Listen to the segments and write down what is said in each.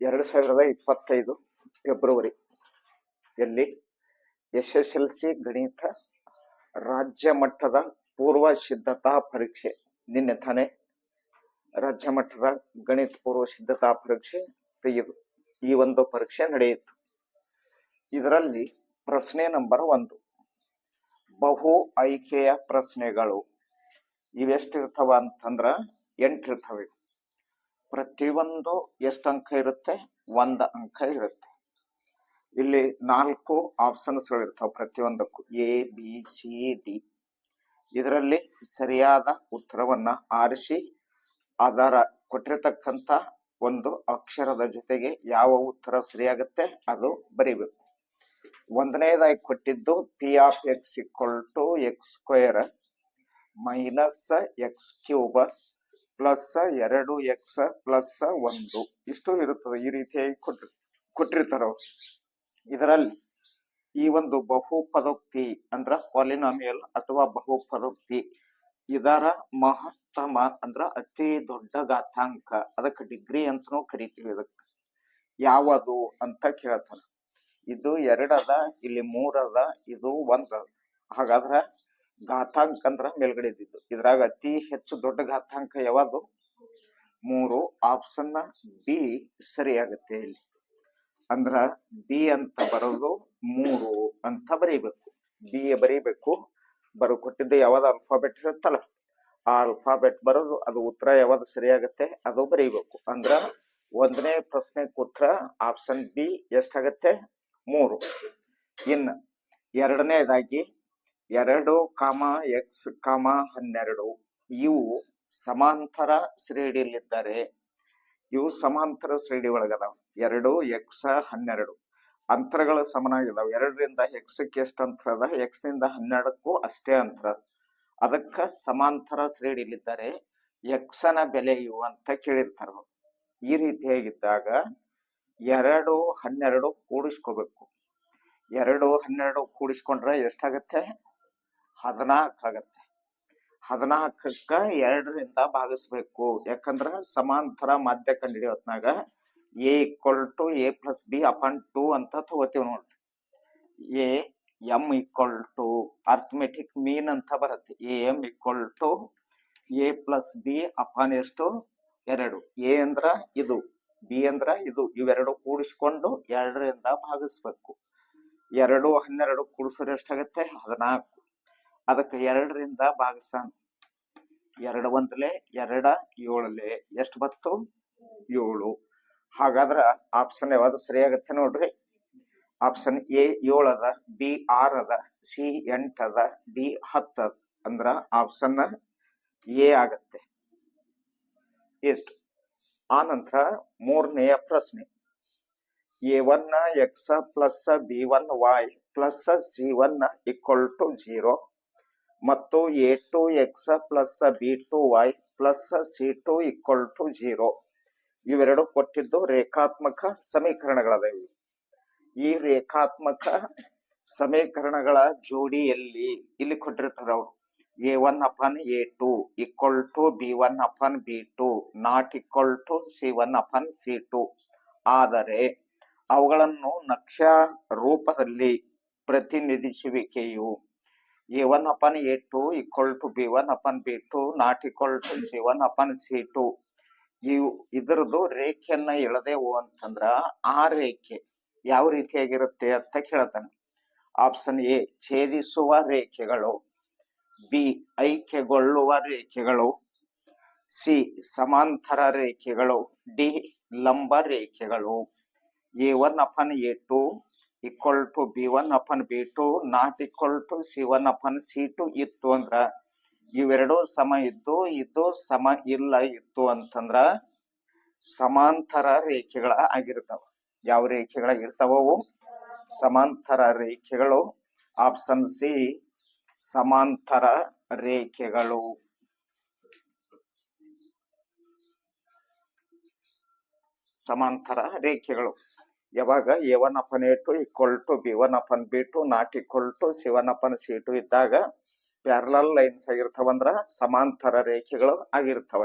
2025 February ಯಲ್ಲಿ SSLC ಗಣಿತ ರಾಜ್ಯ ಮಟ್ಟದ ಪೂರ್ವ ಸಿದ್ಧತಾ ಪರೀಕ್ಷೆ ನಿನ್ನೆ ತಾನೇ ರಾಜ್ಯ ಮಟ್ಟದ ಗಣಿತ ಪೂರ್ವ ಸಿದ್ಧತಾ ಪರೀಕ್ಷೆ ತೆಗೆದು ಈ ಒಂದು ಪರೀಕ್ಷೆ ನಡೆಯಿತು. ಇದರಲ್ಲಿ ಪ್ರಶ್ನೆ ನಂಬರ್ 1 ಬಹು ಆಯ್ಕೆಯ ಪ್ರಶ್ನೆಗಳು ಇವೆಷ್ಟಿರ್ತಾವ ಅಂತಂದ್ರ 8 ಇರ್ತವೆ. ಪ್ರತಿಯೊಂದು ಎಷ್ಟು ಅಂಕ ಇರುತ್ತೆ? 1 ಅಂಕ ಇರುತ್ತೆ. ಇಲ್ಲಿ 4 ಆಪ್ಷನ್ಸ್ ಗಳಿರ್ತಾವ ಪ್ರತಿಯೊಂದಕ್ಕೂ ABCD. ಇದರಲ್ಲಿ ಸರಿಯಾದ ಉತ್ತರವನ್ನ ಆರಿಸಿ ಅದರ ಕೊಟ್ಟಿರತಕ್ಕಂತ ಒಂದು ಅಕ್ಷರದ ಜೊತೆಗೆ ಯಾವ ಉತ್ತರ ಸರಿಯಾಗುತ್ತೆ ಅದು ಬರೀಬೇಕು. 1ನೇದಾಗಿ ಕೊಟ್ಟಿದ್ದು P of x = x² minus x³ plus 2x plus 1 ಇಷ್ಟು ಇರುತ್ತದೆ. ಈ ರೀತಿಯಾಗಿ ಕೊಟ್ಟಿರ್ತಾರ. ಇದರಲ್ಲಿ ಈ ಒಂದು ಬಹುಪದೋಕ್ತಿ ಅಂದ್ರ ಪಾಲಿನಾಮಿಯಲ್ ಅಥವಾ ಬಹುಪದೋಕ್ತಿ ಇದರ ಮಹತ್ತಮ ಅಂದ್ರ ಅತಿ ದೊಡ್ಡ ಘಾತಾಂಕ, ಅದಕ್ಕೆ ಡಿಗ್ರಿ ಅಂತನೂ ಕರಿತೀವಿ. ಇದಕ್ಕೆ ಯಾವುದು ಅಂತ ಕೇಳ್ತಾರ. ಇದು 2 ಅದ, ಇಲ್ಲಿ 3 ಅದ, ಇದು 1 ಅದ. ಹಾಗಾದ್ರ ಘಾತಾಂಕ ಅಂದ್ರ ಮೇಲ್ಗಡೆ ಇದ್ದಿದ್ದು. ಇದ್ರಾಗ ಅತಿ ಹೆಚ್ಚು ದೊಡ್ಡ ಘಾತಾಂಕ ಯಾವುದು? 3. ಆಪ್ಷನ್ ಬಿ ಸರಿಯಾಗತ್ತೆ. ಇಲ್ಲಿ ಅಂದ್ರ ಬಿ ಅಂತ ಬರೋದು 3 ಅಂತ ಬರೀಬೇಕು. ಬಿ ಬರೀಬೇಕು. ಕೊಟ್ಟಿದ್ದು ಯಾವ್ದು ಆಲ್ಫಾಬೆಟ್ ಇರುತ್ತಲ್ಲ ಆ ಆಲ್ಫಾಬೆಟ್ ಬರೋದು, ಅದು ಉತ್ತರ ಯಾವ್ದು ಸರಿಯಾಗತ್ತೆ ಅದು ಬರೀಬೇಕು. ಅಂದ್ರ 1ನೇ ಪ್ರಶ್ನೆಗೆ ಉತ್ತರ ಆಪ್ಷನ್ ಬಿ ಎಷ್ಟಾಗತ್ತೆ? 3. ಇನ್ನು 2ನೇದಾಗಿ 2, x, 12 ಇವು ಸಮಾಂತರ ಶ್ರೇಣಿಯಲ್ಲಿದ್ದಾರೆ. ಇವು ಸಮಾಂತರ ಶ್ರೇಣಿ ಒಳಗದಾವ. 2, x, 12 ಅಂತರಗಳು ಸಮನಾಗಿದಾವ. 2ರಿಂದ x ಕ್ಕೆ ಎಷ್ಟು ಅಂತರ ಅದ? x ನಿಂದ 12ಕ್ಕೂ ಅಷ್ಟೇ ಅಂತರ. ಅದಕ್ಕ ಸಮಾಂತರ ಶ್ರೇಣಿಯಲ್ಲಿದ್ದಾರೆ. x ನ ಬೆಲೆ ಇವು ಅಂತ ಕೇಳಿರ್ತಾರ. ಈ ರೀತಿಯಾಗಿದ್ದಾಗ 2, 12 ಕೂಡಿಸ್ಕೋಬೇಕು. 2, 12 ಕೂಡಿಸ್ಕೊಂಡ್ರೆ ಎಷ್ಟಾಗತ್ತೆ? 14 ಆಗತ್ತೆ. 14ಕ್ಕ 2ರಿಂದ ಭಾಗಿಸ್ಬೇಕು. ಯಾಕಂದ್ರ ಸಮಾಂತರ ಮಾಧ್ಯ ಕಂಡಿಡಿಯೋ ಹೊತ್ನಾಗ A = A + B/2 ಅಂತ ತಗೋತೀವಿ ನೋಡ್ರಿ. AM = ಅರ್ಥಮೆಟಿಕ್ ಮೀನ್ ಅಂತ ಬರುತ್ತೆ. AM = A + B/2. A ಅಂದ್ರ ಇದು, B ಅಂದ್ರ ಇದು, ಇವೆರಡು ಕೂಡಿಸ್ಕೊಂಡು 2ರಿಂದ ಭಾಗಿಸ್ಬೇಕು. 2, 12 ಕೂಡಿಸೋರು ಎಷ್ಟಾಗತ್ತೆ? 14. ಅದಕ್ಕೆ 2ರಿಂದ ಭಾಗಿಸೋಣ. 2 1 2 7 ಎಷ್ಟು ಬತ್ತು? 7. ಹಾಗಾದ್ರ ಆಪ್ಷನ್ ಯಾವ್ದು ಸರಿಯಾಗತ್ತೆ ನೋಡ್ರಿ. ಆಪ್ಷನ್ A 7 ಅದ, B 6 ಅದ, C 8 ಅದ, D 10 ಅದ. ಅಂದ್ರ ಆಪ್ಷನ್ A ಆಗತ್ತೆ. ಎಷ್ಟು? ಆನಂತರ 3ನೆಯ ಪ್ರಶ್ನೆ A1x + B1y + C1 = 0 ಮತ್ತು A2x + B2y + C2 = 0 ಇವೆರಡು ಕೊಟ್ಟಿದ್ದು ರೇಖಾತ್ಮಕ ಸಮೀಕರಣಗಳದಾವೆ. ಈ ರೇಖಾತ್ಮಕ ಸಮೀಕರಣಗಳ ಜೋಡಿಯಲ್ಲಿ ಇಲ್ಲಿ ಕೊಟ್ಟಿರ್ತಾರ ಅವರು. A1/A2 = B1/B2 ≠ C1/C2. ಆದರೆ ಅವುಗಳನ್ನು ನಕ್ಷಾ ರೂಪದಲ್ಲಿ ಪ್ರತಿನಿಧಿಸುವಿಕೆಯು A1/A2 = B1/B2 ≠ C1/C2. ಇದರದ್ದು ರೇಖೆಯನ್ನ ಎಳೆದೆವು ಅಂತಂದ್ರ ಆ ರೇಖೆ ಯಾವ ರೀತಿಯಾಗಿರುತ್ತೆ ಅಂತ ಕೇಳ್ತಾನೆ. ಆಪ್ಷನ್ A ಛೇದಿಸುವ ರೇಖೆಗಳು, B ಐಕ್ಯಗೊಳ್ಳುವ ರೇಖೆಗಳು, C ಸಮಾಂತರ ರೇಖೆಗಳು, D ಲಂಬ ರೇಖೆಗಳು. A1/A2 = B1/B2 ≠ C1/C2 ಇತ್ತು ಅಂದ್ರ ಇವೆರಡು ಸಮ ಇದ್ದು ಇದು ಸಮ ಇಲ್ಲ ಇತ್ತು ಅಂತಂದ್ರ ಸಮಾಂತರ ರೇಖೆಗಳ ಆಗಿರ್ತಾವ. ಯಾವ ರೇಖೆಗಳಾಗಿರ್ತಾವವು? ಸಮಾಂತರ ರೇಖೆಗಳು. ಆಪ್ಷನ್ ಸಿ ಸಮಾಂತರ ರೇಖೆಗಳು. ಸಮಾಂತರ ರೇಖೆಗಳು ಯಾವಾಗ A1/A2 = B1/B2 ≠ C1/C2 ಇದ್ದಾಗ ಪ್ಯಾರಲಲ್ ಲೈನ್ಸ್ ಆಗಿರ್ತಾವಂದ್ರ ಸಮಾಂತರ ರೇಖೆಗಳು ಆಗಿರ್ತಾವ.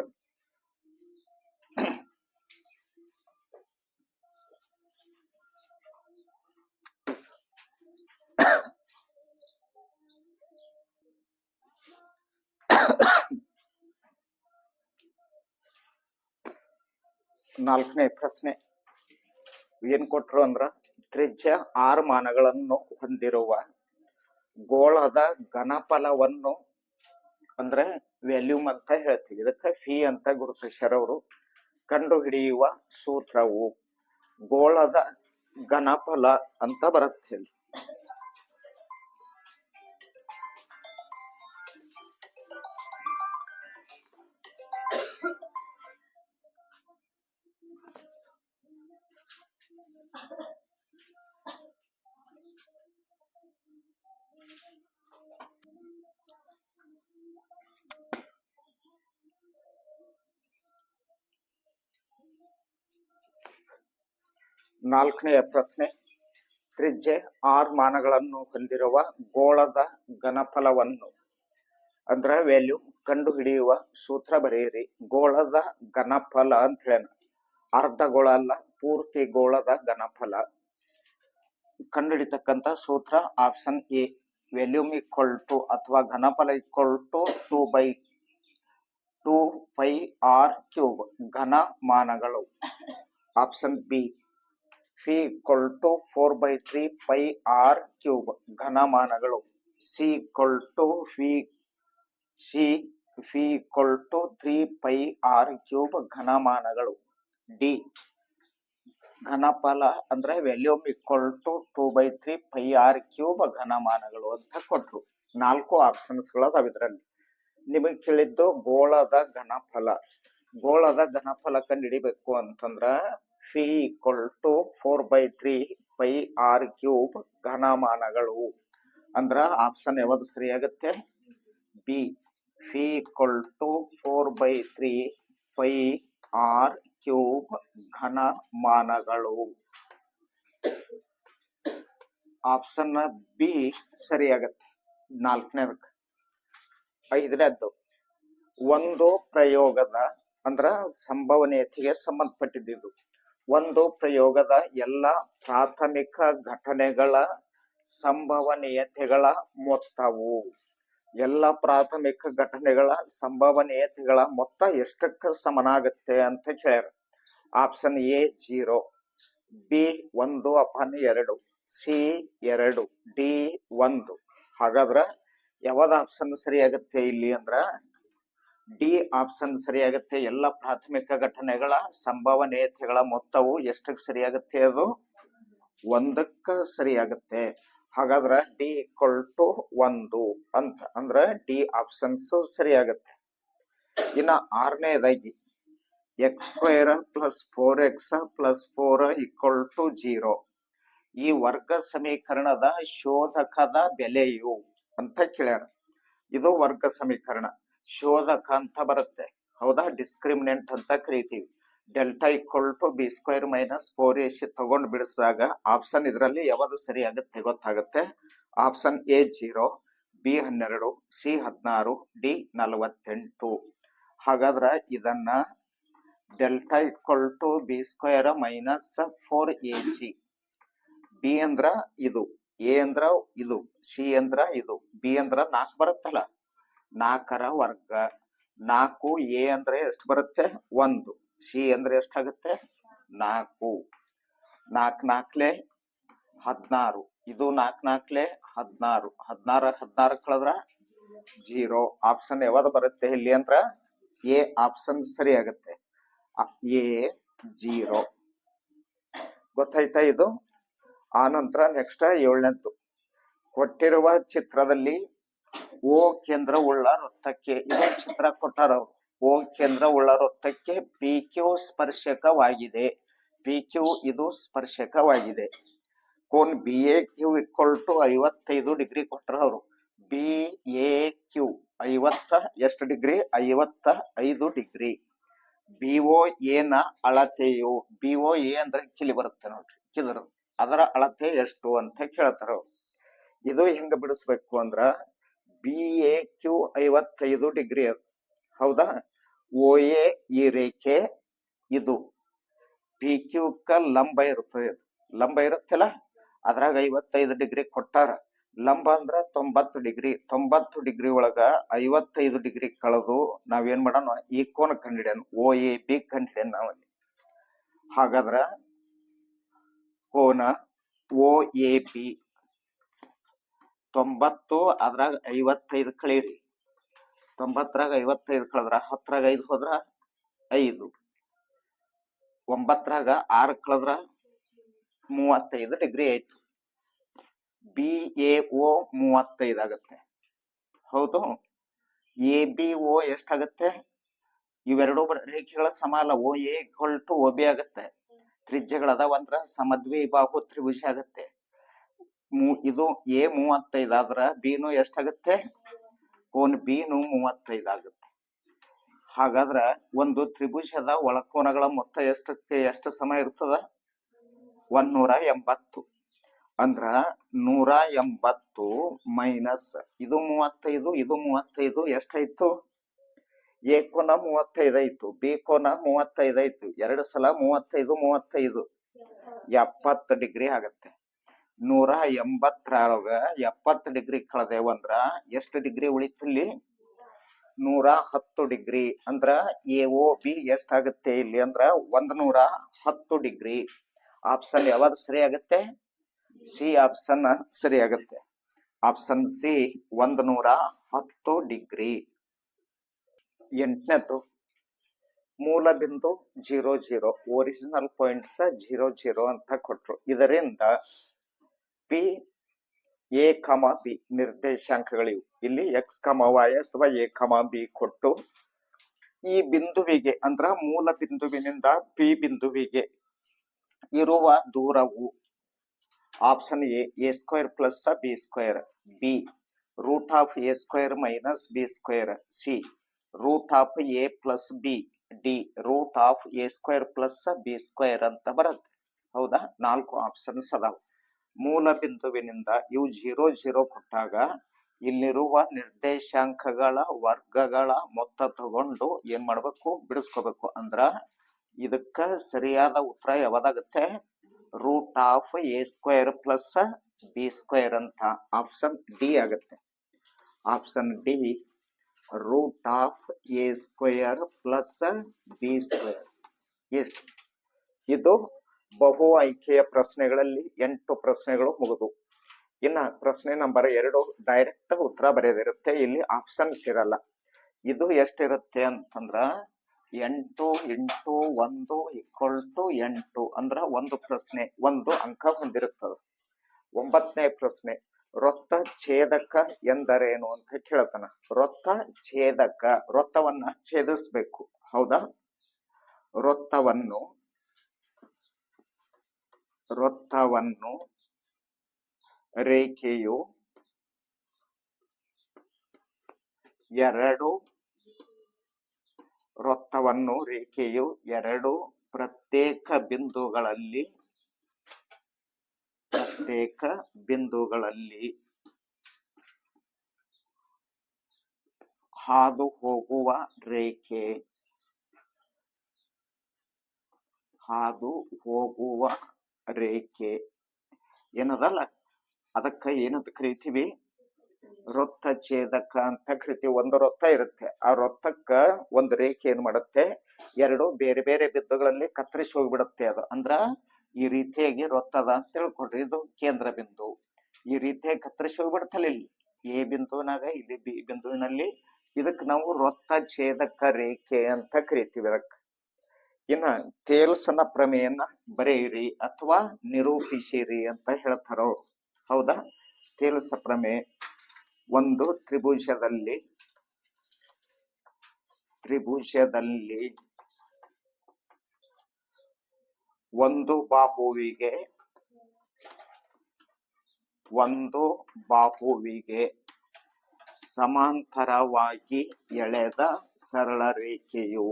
4ನೇ ಪ್ರಶ್ನೆ ಏನ್ ಕೊಟ್ರು ಅಂದ್ರ ತ್ರಿಜ್ಯ 6 ಮಾನಗಳನ್ನು ಹೊಂದಿರುವ ಗೋಳದ ಘನಫಲವನ್ನು ಅಂದ್ರೆ ವ್ಯಾಲ್ಯೂಮ್ ಅಂತ ಹೇಳ್ತೀವಿ, ಇದಕ್ಕೆ ಫಿ ಅಂತ ಗುರುತಿಸ್ಯಾರ ಅವರು. ಕಂಡು ಹಿಡಿಯುವ ಸೂತ್ರವು ಗೋಳದ ಘನಫಲ ಅಂತ ಬರುತ್ತೆ. ನಾಲ್ಕನೆಯ ಪ್ರಶ್ನೆ ತ್ರಿಜ್ಯ 6 ಮಾನಗಳನ್ನು ಹೊಂದಿರುವ ಗೋಳದ ಘನಫಲವನ್ನು ಅಂದ್ರ ವ್ಯಾಲ್ಯೂ ಕಂಡು ಹಿಡಿಯುವ ಸೂತ್ರ ಬರೆಯಿರಿ. ಗೋಳದ ಘನಫಲ ಅಂತ ಹೇಳ ಅರ್ಧ ಗೋಳ ಅಲ್ಲ, ಪೂರ್ತಿ ಗೋಳದ ಘನಫಲ ಕಂಡು ಹಿಡಿತಕ್ಕಂತ ಸೂತ್ರ option A, volume equal to ಅಥವಾ ಘನಫಲ equal to 2 pi R cube ಘನಮಾನಗಳು. Option B, V equal to 4/3 pi R cube ಘನಮಾನಗಳು. C equal to V equal to 3 pi R cube ಘನಮಾನಗಳು. ಡಿ, ಘನಫಲ ಅಂದ್ರೆ volume equal to 2/3 pi R cube ಘನಮಾನಗಳು ಅಂತ ಕೊಟ್ರು. 4 ಆಪ್ಷನ್ಸ್ ಗಳದಾವ ಇದರಲ್ಲಿ. ನಿಮಗೆ ಕೇಳಿದ್ದು ಗೋಳದ ಘನಫಲ. ಗೋಳದ ಘನಫಲ ಕಂಡು ಹಿಡಿಬೇಕು ಅಂತಂದ್ರ V equal to 4/3 pi R cube ಘನಮಾನಗಳು ಅಂದ್ರ ಆಪ್ಷನ್ ಯಾವ್ದು ಸರಿಯಾಗುತ್ತೆ? B, V equal to 4/3 pi R cube ಘನಮಾನಗಳು. ಆಪ್ಷನ್ ಬಿ ಸರಿಯಾಗತ್ತೆ 4ನೇದಕ್ಕೆ. 5ನೇದ್ದು ಒಂದು ಪ್ರಯೋಗದ ಅಂದ್ರ ಸಂಭವನೀಯತೆಗೆ ಸಂಬಂಧಪಟ್ಟಿದ್ದು. ಒಂದು ಪ್ರಯೋಗದ ಎಲ್ಲ ಪ್ರಾಥಮಿಕ ಘಟನೆಗಳ ಸಂಭವನೀಯತೆಗಳ ಮೊತ್ತವು. ಎಲ್ಲ ಪ್ರಾಥಮಿಕ ಘಟನೆಗಳ ಸಂಭವನೀಯತೆಗಳ ಮೊತ್ತ ಎಷ್ಟಕ್ಕೆ ಸಮನಾಗುತ್ತೆ ಅಂತ ಕೇಳ್ಯಾರ. Option A 0, B 1/2, C 2, D 1. ಹಾಗಾದ್ರ ಯಾವ್ದು ಆಪ್ಷನ್ ಸರಿಯಾಗುತ್ತೆ ಇಲ್ಲಿ ಅಂದ್ರ ಡಿ ಆಪ್ಷನ್ ಸರಿಯಾಗುತ್ತೆ. ಎಲ್ಲ ಪ್ರಾಥಮಿಕ ಘಟನೆಗಳ ಸಂಭವನೀಯತೆಗಳ ಮೊತ್ತವು ಎಷ್ಟಕ್ಕೆ ಸರಿಯಾಗುತ್ತೆ? ಅದು 1ಕ್ಕೆ ಸರಿಯಾಗುತ್ತೆ. ಹಾಗಾದ್ರ ಡಿ ಈಕ್ವಲ್ ಟು 1 ಅಂತ ಅಂದ್ರ ಡಿ ಆಪ್ಷನ್ಸ್ ಸರಿಯಾಗುತ್ತೆ. ಇನ್ನ 6ನೇದಾಗಿ x² + 4x + 4 = 0 ಈ ವರ್ಗ ಸಮೀಕರಣದ ಶೋಧಕದ ಬೆಲೆಯು ಅಂತ ಕೇಳ್ಯಾರ. ಇದು ವರ್ಗ ಸಮೀಕರಣ, ಶೋಧಕ ಅಂತ ಬರುತ್ತೆ, ಹೌದಾ? ಡಿಸ್ಕ್ರಿಮಿನೆಂಟ್ ಅಂತ ಕರಿತೀವಿ. ಡೆಲ್ಟಾ = b² - 4ac ತಗೊಂಡು ಬಿಡಿಸಿದಾಗ ಆಪ್ಷನ್ ಇದರಲ್ಲಿ ಯಾವುದು ಸರಿಯಾಗುತ್ತೆ ಗೊತ್ತಾಗುತ್ತೆ. Option A 0, B 12, C 16, D 48. ಹಾಗಾದ್ರ ಇದನ್ನ ಡೆಲ್ಟಾ = b² - 4ac. ಬಿ ಅಂದ್ರ ಇದು, ಎ ಅಂದ್ರ ಇದು, ಸಿ ಅಂದ್ರ ಇದು, ಬಿ ಅಂದ್ರ 4 ಬರುತ್ತಲ್ಲ, 4ರ ವರ್ಗ. 4 ಎ ಅಂದ್ರೆ ಎಷ್ಟು ಬರುತ್ತೆ? 1. ಸಿ ಅಂದ್ರೆ ಎಷ್ಟಾಗುತ್ತೆ? 4. 4 4 16. ಇದು 4 4 16. 16 ಕಳೆದ್ರ 0. ಆಪ್ಷನ್ ಯಾವ್ದು ಬರುತ್ತೆ ಇಲ್ಲಿ ಅಂದ್ರ ಎ ಆಪ್ಷನ್ ಸರಿಯಾಗುತ್ತೆ. ಎ 0 ಗೊತ್ತಾಯ್ತಾ ಇದು? ಆನಂತರ ನೆಕ್ಸ್ಟ್ 7ನೇದ್ದು ಕೊಟ್ಟಿರುವ ಚಿತ್ರದಲ್ಲಿ ಓ ಕೇಂದ್ರ ಉಳ್ಳ ವೃತ್ತಕ್ಕೆ, ಇದು ಚಿತ್ರ ಕೊಟ್ಟಾರ ಅವರು. ಓ ಕೇಂದ್ರ ಉಳ್ಳ ವೃತ್ತಕ್ಕೆ ಪಿ ಕ್ಯೂ ಸ್ಪರ್ಶಕವಾಗಿದೆ. ಪಿ ಕ್ಯೂ ಇದು ಸ್ಪರ್ಶಕವಾಗಿದೆ. ಕೋನ್ ಬಿ ಎ ಕ್ಯೂ = 55 ಡಿಗ್ರಿ ಕೊಟ್ಟರ ಅವರು. ಬಿ ಎ ಕ್ಯೂ 50 ಎಷ್ಟು ಡಿಗ್ರಿ? 55 ಡಿಗ್ರಿ. ಬಿ ಒ ಎನ ಅಳತೆಯು, ಬಿ ಒ ಎ ಅಂದ್ರೆ ಕಿಲಿ ಬರುತ್ತೆ ನೋಡ್ರಿ, ಕಿಲರು, ಅದರ ಅಳತೆ ಎಷ್ಟು ಅಂತ ಕೇಳ್ತಾರ. ಇದು ಹೆಂಗ ಬಿಡಿಸ್ಬೇಕು ಅಂದ್ರ ಬಿ ಎ ಕ್ಯೂ 55 ಡಿಗ್ರಿ ಅದು, ಹೌದಾ? ಓ ಎ ಈ ರೇಖೆ ಇದು ಪಿ ಕ್ಯೂ ಕ ಲಂಬ ಇರುತ್ತದೆ, ಲಂಬ ಇರುತ್ತಲ್ಲ, ಅದ್ರಾಗ 55 ಡಿಗ್ರಿ ಕೊಟ್ಟಾರ. ಲಂಬ ಅಂದ್ರ 90 ಡಿಗ್ರಿ. 90 ಡಿಗ್ರಿ ಒಳಗ 55 ಡಿಗ್ರಿ ಕಳೆದು ನಾವೇನ್ ಮಾಡೋಣ? ಈ ಕೋನ ಕಂಡಿಡಿಯೋಣ, ಓ ಎ ಬಿ ಕಂಡಿಡಿಯೋಣ ನಾವಲ್ಲಿ. ಹಾಗಾದ್ರ ಕೋನ ಒ ಎ ಬಿ 90, ಅದ್ರಾಗ 55 ಕಳೀರಿ. 90ರಾಗ 55 ಕಳೆದ್ರ 10ರಾಗ 5 ಹೋದ್ರ 5, 9ರಾಗ 6 ಕಳೆದ್ರ 35 ಡಿಗ್ರಿ ಆಯ್ತು. ಬಿ ಎ ಒ 35 ಆಗತ್ತೆ. ಹೌದು. ಎ ಬಿ ಒ ಎಷ್ಟಾಗತ್ತೆ? ಇವೆರಡು ರೇಖೆಗಳ ಸಮ ಅಲ್ಲ. O A equal to O B ಆಗತ್ತೆ. ತ್ರಿಜ್ಯಗಳದಾವ ಅಂದ್ರ ಸಮದ್ವಿಬಾಹು ತ್ರಿಭುಜ ಆಗತ್ತೆ. ಇದು ಎ 35 ಆದ್ರ ಬಿನು ಎಷ್ಟಾಗತ್ತೆ? ಕೋನ ಬಿನು 35 ಆಗುತ್ತೆ. ಹಾಗಾದ್ರ ಒಂದು ತ್ರಿಭುಜದ ಒಳಕೋನಗಳ ಮೊತ್ತ ಎಷ್ಟು ಸಮ ಇರ್ತದ? 180. ಅಂದ್ರ 180 ಮೈನಸ್ ಇದು 35, ಇದು 35 ಎಷ್ಟಾಯ್ತು? ಎ ಕೋನ 35 ಆಯ್ತು, ಬಿ ಕೋನ 35 ಆಯ್ತು. 2 ಸಲ 35 35 70 ಡಿಗ್ರಿ ಆಗತ್ತೆ. 180ರೊಳಗ 70 ಡಿಗ್ರಿ ಕಳೆದೇವಂದ್ರ ಎಷ್ಟು ಡಿಗ್ರಿ ಉಳಿತಿಲ್ಲಿ? 110 ಡಿಗ್ರಿ. ಅಂದ್ರ ಎ ಒ ಬಿ ಎಷ್ಟಾಗತ್ತೆ ಇಲ್ಲಿ ಅಂದ್ರ 110 ಡಿಗ್ರಿ. ಆಪ್ಷನ್ ಯಾವ್ದು ಸರಿ ಆಗತ್ತೆ? ಸಿ ಆಪ್ಷನ್ ಸರಿ ಆಗತ್ತೆ. Option C 110 degree. 8ನೇದು ಮೂಲ ಬಿಂದು 0 0, ಒರಿಜಿನಲ್ ಪಾಯಿಂಟ್ಸ್ 0 0 ಅಂತ ಕೊಟ್ರು. ಇದರಿಂದ ಪಿ ಎ ಕಮ ಬಿ ನಿರ್ದೇಶಾಂಕಗಳಿವು. ಇಲ್ಲಿ ಎಕ್ಸ್ ಕಮ ವಾಯ್ ಅಥವಾ ಎ ಕಮ ಬಿ ಕೊಟ್ಟು ಈ ಬಿಂದುವಿಗೆ ಅಂದ್ರ ಮೂಲ ಬಿಂದುವಿನಿಂದ ಪಿ ಬಿಂದುವಿಗೆ ಇರುವ ದೂರವು option A square plus B square, B root of A square minus B square, C root of A plus B, D root of A square plus B square ಅಂತ ಬರುತ್ತೆ. ಹೌದಾ? 4 ಆಪ್ಷನ್ಸ್ ಅದಾವ. ಮೂಲ ಬಿಂದುವಿನಿಂದ ಇವು 0 0 ಕೊಟ್ಟಾಗ ಇಲ್ಲಿರುವ ನಿರ್ದೇಶಾಂಕಗಳ ವರ್ಗಗಳ ಮೊತ್ತ ತಗೊಂಡು ಏನ್ ಮಾಡ್ಬೇಕು? ಬಿಡಿಸ್ಕೋಬೇಕು. ಅಂದ್ರ ಇದಕ್ಕ ಸರಿಯಾದ ಉತ್ತರ ಯಾವ್ದಾಗತ್ತೆ? Root of A square plus B square ಅಂತ ಆಪ್ಷನ್ ಡಿ ಆಗತ್ತೆ. Option D root of A square plus B square. ಎಷ್ಟು? ಇದು ಬಹು ಆಯ್ಕೆಯ ಪ್ರಶ್ನೆಗಳಲ್ಲಿ 8 ಪ್ರಶ್ನೆಗಳು ಮುಗಿದು. ಇನ್ನ ಪ್ರಶ್ನೆ ನಂಬರ್ 2 ಡೈರೆಕ್ಟ್ ಉತ್ತರ ಬರೆಯೋದಿರುತ್ತೆ. ಇಲ್ಲಿ ಆಪ್ಷನ್ಸ್ ಇರಲ್ಲ. ಇದು ಎಷ್ಟಿರುತ್ತೆ ಅಂತಂದ್ರ 8 × 1 = 8 ಅಂದ್ರ ಒಂದು ಪ್ರಶ್ನೆ 1 ಅಂಕ ಹೊಂದಿರುತ್ತದೆ. 9ನೇ ಪ್ರಶ್ನೆ ವೃತ್ತ ಛೇದಕ ಎಂದರೇನು ಅಂತ ಕೇಳ್ತಾನ. ವೃತ್ತ ಛೇದಕ, ವೃತ್ತವನ್ನ ಛೇದಿಸ್ಬೇಕು. ಹೌದಾ? ವೃತ್ತವನ್ನು ರೇಖೆಯು ಎರಡು ಪ್ರತ್ಯೇಕ ಬಿಂದುಗಳಲ್ಲಿ ಹಾದು ಹೋಗುವ ರೇಖೆ ಏನದಲ್ಲ ಅದಕ್ಕ ಏನಂತ ಕರಿತೀವಿ? ವೃತ್ತ ಛೇದಕ ಅಂತ ಕರಿತೀವಿ. ಒಂದು ವೃತ್ತ ಇರುತ್ತೆ. ಆ ವೃತ್ತಕ್ಕ ಒಂದು ರೇಖೆ ಏನ್ ಮಾಡುತ್ತೆ? 2 ಬೇರೆ ಬೇರೆ ಬಿಂದುಗಳಲ್ಲಿ ಕತ್ತರಿಸಿ ಹೋಗ್ಬಿಡುತ್ತೆ. ಅದು ಅಂದ್ರ ಈ ರೀತಿಯಾಗಿ ವೃತ್ತದ ಅಂತ ತಿಳ್ಕೊಡ್ರಿ. ಇದು ಕೇಂದ್ರ ಬಿಂದು. ಈ ರೀತಿಯಾಗಿ ಕತ್ತರಿಸಿ ಹೋಗ್ಬಿಡ್ತಲ್ಲ ಇಲ್ಲಿ ಎ ಬಿಂದುವಿನಾಗ, ಇಲ್ಲಿ ಬಿ ಬಿಂದುವಿನಲ್ಲಿ. ಇದಕ್ ನಾವು ವೃತ್ತ ಛೇದಕ ರೇಖೆ ಅಂತ ಕರಿತೀವಿ. ಅದಕ್ಕ ಇನ್ನ ತೇಲ್ಸನ ಪ್ರಮೇಯನ್ನ ಬರೆಯಿರಿ ಅಥವಾ ನಿರೂಪಿಸಿರಿ ಅಂತ ಹೇಳ್ತಾರ ಅವ್ರು. ಹೌದಾ? ತೇಲ್ಸ ಪ್ರಮೇಯ ಒಂದು ತ್ರಿಭುಜದಲ್ಲಿ ಒಂದು ಬಾಹುವಿಗೆ ಸಮಾಂತರವಾಗಿ ಎಳೆದ ಸರಳ ರೇಖೆಯು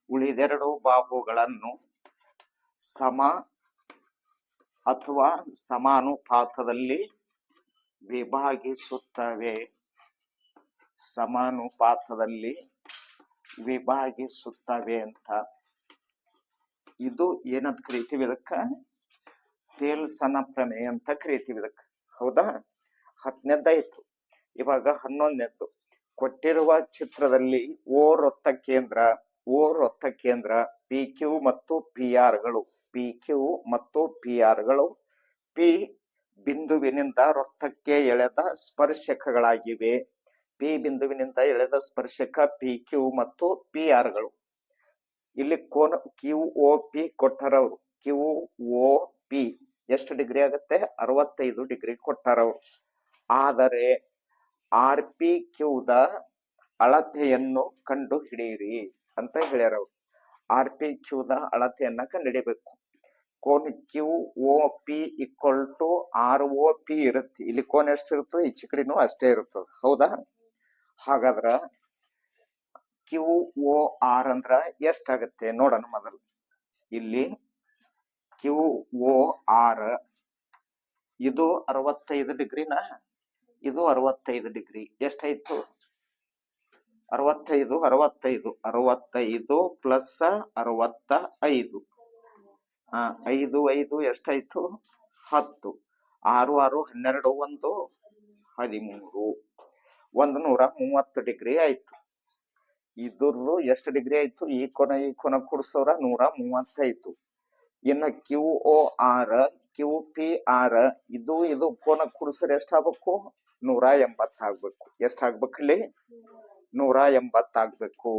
ಉಳಿದೆರಡು ಬಾಹುಗಳನ್ನು ಸಮ ಅಥವಾ ಸಮಾನುಪಾತದಲ್ಲಿ ವಿಭಾಗಿಸುತ್ತವೆ. ಸಮಾನುಪಾತದಲ್ಲಿ ವಿಭಾಗಿಸುತ್ತವೆ ಅಂತ. ಇದು ಏನಂತ ಕರಿತೀವಿ ಇದಕ್ಕ? ಥೇಲ್ಸನ ಪ್ರಮೇಯ ಅಂತ ಕರಿತೀವಿ ಇದಕ್ಕ. ಹೌದಾ? 10ನೇದಾಯ್ತು. ಇವಾಗ 11ನೇದ್ದು. ಕೊಟ್ಟಿರುವ ಚಿತ್ರದಲ್ಲಿ ಓ ವೃತ್ತ ಕೇಂದ್ರ ಪಿ ಕ್ಯೂ ಮತ್ತು ಪಿ ಆರ್ಗಳು ಪಿ ಬಿಂದುವಿನಿಂದ ವೃತ್ತಕ್ಕೆ ಎಳೆದ ಸ್ಪರ್ಶಕಗಳಾಗಿವೆ. ಪಿ ಬಿಂದುವಿನಿಂದ ಎಳೆದ ಸ್ಪರ್ಶಕ ಪಿ ಕ್ಯೂ ಮತ್ತು ಪಿ ಆರ್ಗಳು. ಇಲ್ಲಿ ಕೋನ ಕ್ಯೂ ಒ ಪಿ ಕೊಟ್ಟರವ್ರು. ಕ್ಯೂ ಒ ಪಿ ಎಷ್ಟು ಡಿಗ್ರಿ ಆಗುತ್ತೆ? 65 ಡಿಗ್ರಿ ಕೊಟ್ಟರವ್ರು. ಆದರೆ ಆರ್ ಪಿ ಕ್ಯೂದ ಅಳತೆಯನ್ನು ಕಂಡು ಹಿಡಿಯಿರಿ ಅಂತ ಹೇಳ್ಯಾರವ್ರು. ಆರ್ ಪಿ ಕ್ಯೂದ ಅಳತೆಯನ್ನ ಕಂಡುಹಿಡಿಬೇಕು. ಕೋನ Q O P equal to R O P ಇರುತ್ತೆ. ಇಲ್ಲಿ ಕೋನ ಎಷ್ಟು ಇರ್ತದೆ? ಈಚೆ ಕಡೆನೂ ಅಷ್ಟೇ ಇರ್ತದೆ. ಹೌದಾ? ಹಾಗಾದ್ರ ಕ್ಯೂ ಒ ಆರ್ ಅಂದ್ರ ಎಷ್ಟಾಗತ್ತೆ ನೋಡೋಣ ಮೊದಲು. ಇಲ್ಲಿ ಕ್ಯೂ ಒ ಆರ್ ಇದು 65 ಡಿಗ್ರಿನ, ಇದು 65 ಡಿಗ್ರಿ. ಎಷ್ಟಾಯ್ತು? 65 ಪ್ಲಸ್ 65. 5 5 ಎಷ್ಟಾಯ್ತು? 10. 6 6 12 1 13. 130 ಡಿಗ್ರಿ ಆಯ್ತು. ಇದ್ರದ್ದು ಎಷ್ಟು ಡಿಗ್ರಿ ಆಯ್ತು? ಈ ಕೋನ ಕೂಡಿಸೋರ 135. ಇನ್ನು Q O R Q P R ಇದು ಕೋನ ಕೂಡಿಸೋರು ಎಷ್ಟಾಗಬೇಕು? 180 ಆಗ್ಬೇಕು. ಎಷ್ಟಾಗ್ಬೇಕಲ್ಲಿ? 180 ಆಗ್ಬೇಕು.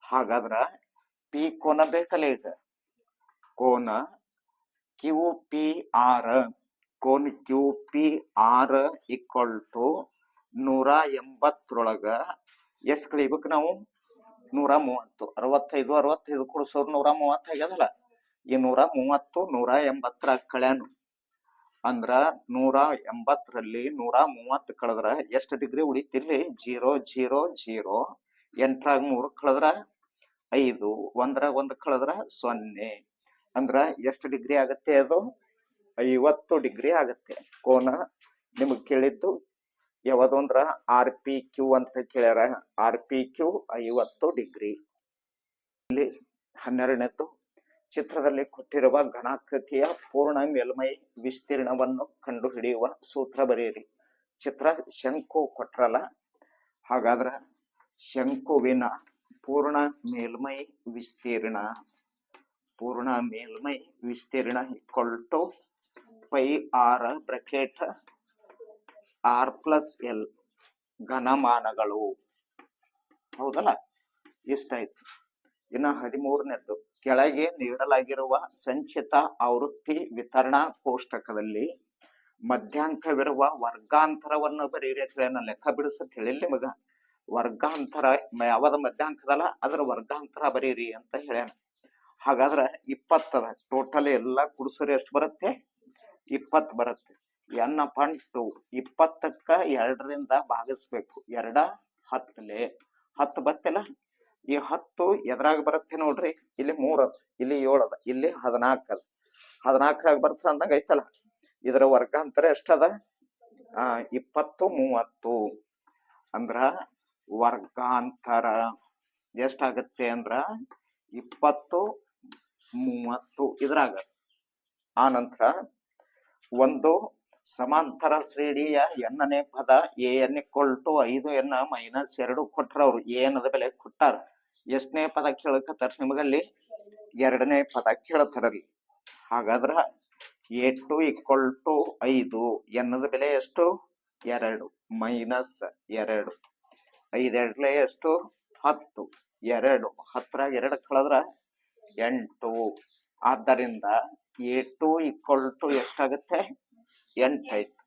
ಹಾಗಾದ್ರ ಪಿ ಕೋನ ಬೇಕಲ್ಲ ಈಗ. ಕೋನ Q P R equal to 180ರೊಳಗ ಎಷ್ಟು ಕಳಿಬೇಕು ನಾವು? 130. 65 ಕೂಡಿಸೋರು 130 ಆಗ್ಯದಲ್ಲ. ಈ 130 180 ಕಳ್ಯಾನು ಅಂದ್ರ 180ರಲ್ಲಿ 130 ಕಳೆದ್ರ ಎಷ್ಟು ಡಿಗ್ರಿ ಉಳಿತಿರ್ಲಿ? 0 0 0. 8ರಾಗ 3 ಕಳೆದ್ರ 5. 1ರಾಗ 1 ಕಳೆದ್ರ 0. ಅಂದ್ರ ಎಷ್ಟು ಡಿಗ್ರಿ ಆಗತ್ತೆ ಅದು? 50 ಡಿಗ್ರಿ ಆಗತ್ತೆ. ಕೋನ ನಿಮಗ್ ಕೇಳಿದ್ದು ಯಾವುದು ಅಂದ್ರ ಆರ್ ಪಿ ಕ್ಯೂ ಅಂತ ಕೇಳ್ಯಾರ. R P Q 50 degree. ಇಲ್ಲಿ 12ನೇದ್ದು. ಚಿತ್ರದಲ್ಲಿ ಕೊಟ್ಟಿರುವ ಘನಾಕೃತಿಯ ಪೂರ್ಣ ಮೇಲ್ಮೈ ವಿಸ್ತೀರ್ಣವನ್ನು ಕಂಡು ಹಿಡಿಯುವ ಸೂತ್ರ ಬರೆಯಿರಿ. ಚಿತ್ರ ಶಂಕು ಕೊಟ್ರಲ್ಲ, ಹಾಗಾದ್ರ ಶಂಕುವಿನ ಪೂರ್ಣ ಮೇಲ್ಮೈ ವಿಸ್ತೀರ್ಣ equal to pi R bracket R plus L ಘನಮಾನಗಳು. ಹೌದಲ್ಲ? ಇಷ್ಟಾಯ್ತು. ಇನ್ನು 13ನೇದ್ದು. ಕೆಳಗೆ ನೀಡಲಾಗಿರುವ ಸಂಚಿತ ಆವೃತ್ತಿ ವಿತರಣಾ ಕೋಷ್ಟಕದಲ್ಲಿ ಮಧ್ಯಾಂಕವಿರುವ ವರ್ಗಾಂತರವನ್ನು ಬರೀರಿ ಅಂತ ಹೇಳಿ ನಾನು ಲೆಕ್ಕ ಬಿಡಿಸತ್ ಹೇಳಿ ನಿಮಗ. ವರ್ಗಾಂತರ ಯಾವ್ದ ಮಧ್ಯಾಂಕದಲ್ಲ ಅದರ ವರ್ಗಾಂತರ ಬರೀರಿ ಅಂತ ಹೇಳ್ಯಾನ. ಹಾಗಾದ್ರ 20 ಅದ. ಟೋಟಲ್ ಎಲ್ಲ ಕುಡಿಸೋರಿ ಎಷ್ಟು ಬರುತ್ತೆ? 20 ಬರುತ್ತೆ. N upon 2. 20ಕ್ಕ 2ರಿಂದ ಭಾಗಿಸ್ಬೇಕು. 2 10 10 ಬತ್ತಿಲ್ಲ. ಈ 10 ಎದ್ರಾಗ ಬರುತ್ತೆ ನೋಡ್ರಿ. ಇಲ್ಲಿ 3 ಅದ, ಇಲ್ಲಿ 7 ಅದ, ಇಲ್ಲಿ 14 ಅದ. 14ರಾಗ ಬರ್ತದ ಅಂದಂಗ ಐತಲ್ಲ. ಇದರ ವರ್ಗಾಂತರ ಎಷ್ಟದ? 20 30. ಅಂದ್ರ ವರ್ಗಾಂತರ ಎಷ್ಟಾಗತ್ತೆ ಅಂದ್ರ 20 30 ಇದ್ರಾಗ. ಆ ನಂತರ ಒಂದು ಸಮಾಂತರ ಶ್ರೇಣಿಯ ಎನ್ನನೇ ಪದ N equal to 5n minus 2 ಕೊಟ್ರವ್ರು. ಏನದ ಬೆಲೆ ಕೊಟ್ಟಾರ. ಎಷ್ಟನೇ ಪದ ಕೇಳಕತ್ತಾರ ನಿಮಗಲ್ಲಿ? 2ನೇ ಪದ ಕೇಳತಾರಲ್ಲಿ. ಹಾಗಾದ್ರ A2 ಈಕ್ವಲ್ ಟು 5. ಎನ್ನದ ಬೆಲೆ ಎಷ್ಟು? 2 ಮೈನಸ್ 2. 5 2 ಎಷ್ಟು? 10. 2 10ರಾಗ 2 ಕಳೆದ್ರ 8. ಆದ್ದರಿಂದ A2 ಈಕ್ವಲ್ ಟು ಎಷ್ಟಾಗುತ್ತೆ? 8 ಆಯ್ತು.